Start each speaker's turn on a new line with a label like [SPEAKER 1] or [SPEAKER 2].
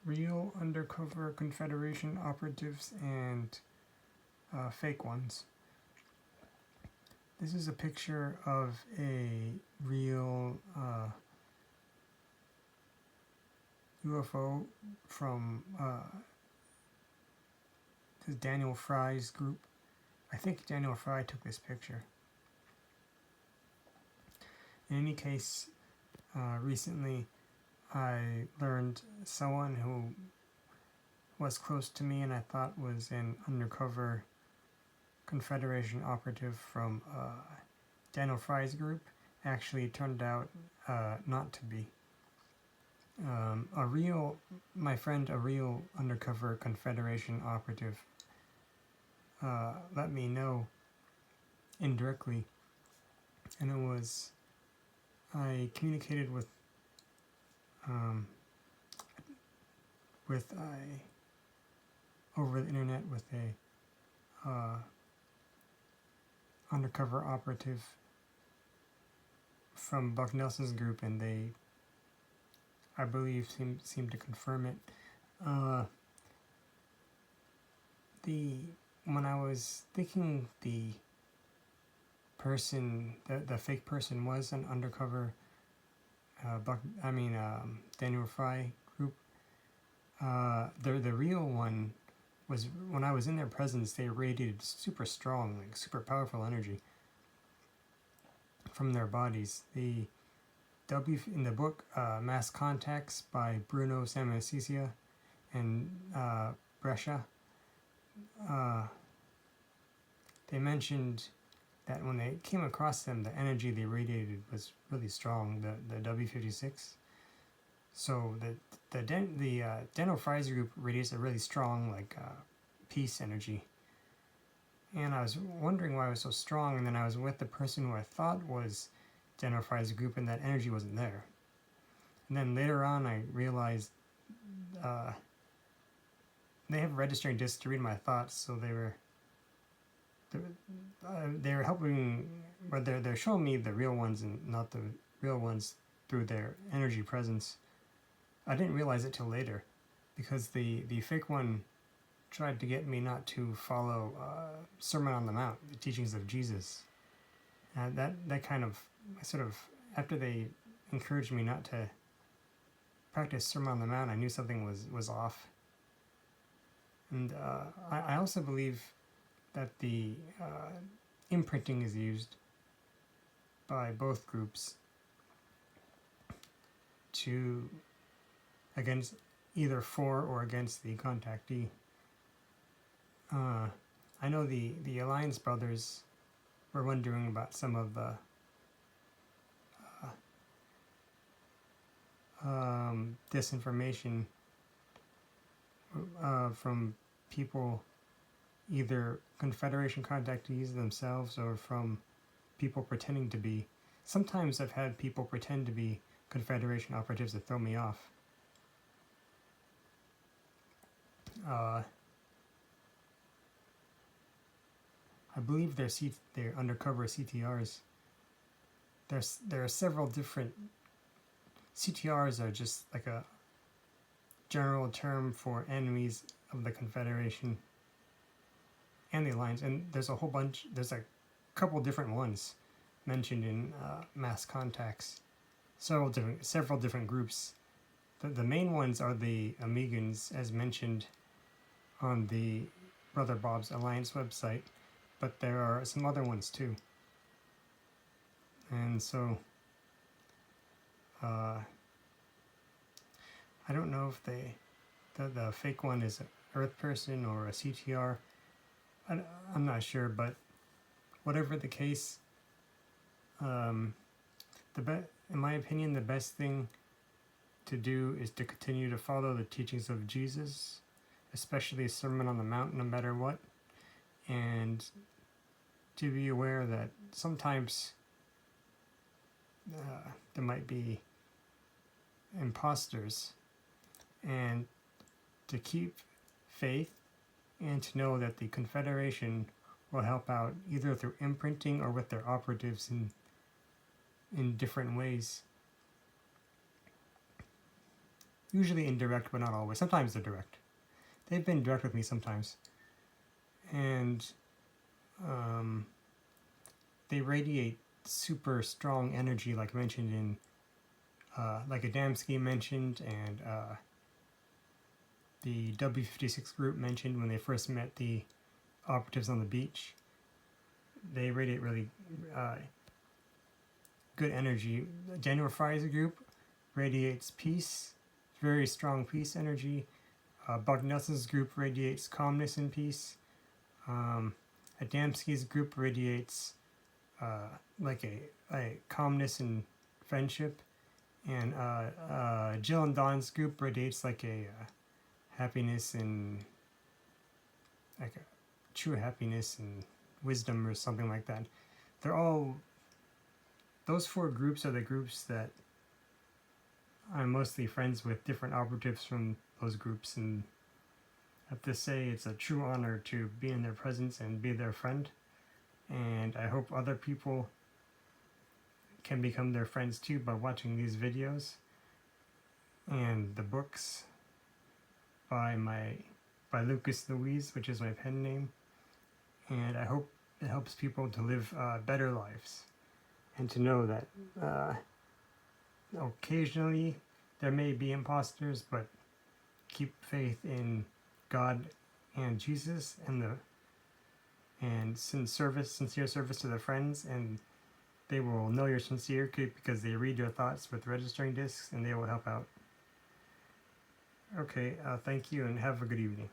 [SPEAKER 1] real undercover Confederation operatives and fake ones. This is a picture of a real UFO from Daniel Fry's group. I think Daniel Fry took this picture. In any case, recently I learned someone who was close to me and I thought was an undercover Confederation operative from Daniel Fry's group actually turned out not to be. My friend, a real undercover Confederation operative, let me know indirectly, and it was, I communicated with over the internet with a undercover operative from Buck Nelson's group, and they, I believe, seemed to confirm it. When I was thinking the person, the fake person was an undercover Daniel Fry group. The real one was, when I was in their presence, they radiated super strong, like super powerful energy from their bodies. In the book Mass Contacts by Bruno Sammartisia and Brescia, they mentioned that when they came across them, the energy they radiated was really strong, the W56. So the Daniel Fry's group radiates a really strong, like, peace energy. And I was wondering why it was so strong, and then I was with the person who I thought was Daniel Fry's group, and that energy wasn't there. And then later on, I realized they have registering discs to read my thoughts, so they were helping, but they're showing me the real ones and not the real ones through their energy presence. I didn't realize it till later, because the fake one tried to get me not to follow Sermon on the Mount, the teachings of Jesus. That kind of, sort of, after they encouraged me not to practice Sermon on the Mount, I knew something was off. And I also believe that the imprinting is used by both groups to, against, either for or against the contactee. I know the Alliance brothers were wondering about some of the disinformation from people, either Confederation contactees themselves or from people pretending to be. Sometimes I've had people pretend to be Confederation operatives that throw me off. I believe they're undercover CTRs. There are several different CTRs are just like a general term for enemies of the Confederation and the Alliance, and there's a whole bunch. There's a couple different ones mentioned in Mass Contacts. Several different groups. The main ones are the Amigans, as mentioned on the Brother Bob's Alliance website, but there are some other ones too. And so, I don't know if the fake one is an Earth person or a CTR. I'm not sure, but whatever the case, in my opinion, the best thing to do is to continue to follow the teachings of Jesus, especially Sermon on the Mount, no matter what, and to be aware that sometimes there might be imposters, and to keep faith and to know that the Confederation will help out either through imprinting or with their operatives in different ways. Usually indirect, but not always. Sometimes they're direct. They've been direct with me sometimes. And they radiate super strong energy, like mentioned in, like Adamski mentioned, and the W56 group mentioned when they first met the operatives on the beach. They radiate really good energy. Daniel Fry's group radiates peace, very strong peace energy. Buck Nelson's group radiates calmness and peace. Adamski's group radiates like a calmness and friendship. And Jill and Don's group radiates like a happiness and like a true happiness and wisdom or something like that. They're all, those four groups are the groups that I'm mostly friends with different operatives from those groups, and I have to say it's a true honor to be in their presence and be their friend, and I hope other people can become their friends too by watching these videos and the books by Lucas Louise, which is my pen name, and I hope it helps people to live better lives and to know that occasionally there may be imposters, but keep faith in God and Jesus and sincere service to their friends, and they will know you're sincere because they read your thoughts with registering discs, and they will help out. Okay, thank you and have a good evening.